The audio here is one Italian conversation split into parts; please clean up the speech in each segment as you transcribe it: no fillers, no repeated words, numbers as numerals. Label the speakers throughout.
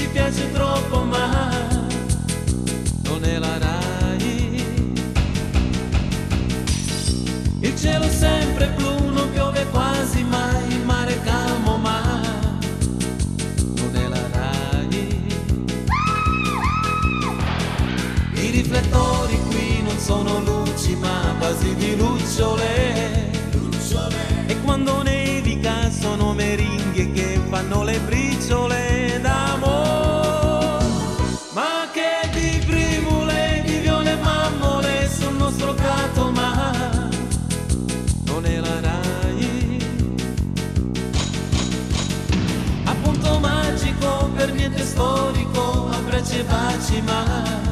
Speaker 1: ci piace troppo ma non è la Rai. Il cielo è sempre blu, non piove quasi mai, il mare è calmo ma non è la Rai. I riflettori qui non sono luci ma vasi di lucciole, e quando nevica sono meringhe che fanno le briciole d'amore. Ma che di primule, di viole e mammole sul nostro prato ma non è la Rai. Appunto magico, per niente storico, abbracci e baci ma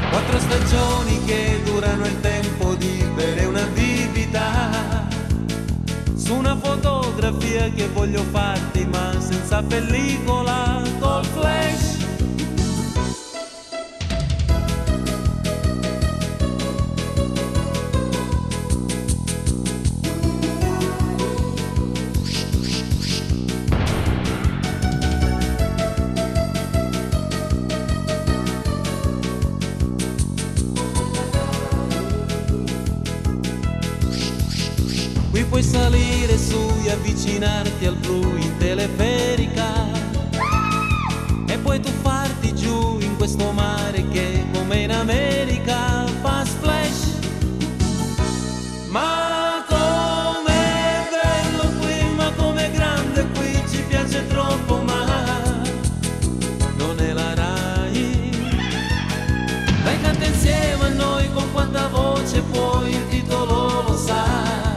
Speaker 1: quattro stagioni che durano il tempo di bere una bibita, su una fotografia che voglio farti ma senza pellicola, col flash. Qui puoi salire su e avvicinarti al blu in teleferica e poi tuffarti giù in questo mare che come in America fa splash. Ma com'è bello qui, ma com'è grande qui, ci piace troppo ma non è la Rai. Dai, canta insieme a noi con quanta voce puoi, il titolo lo sai.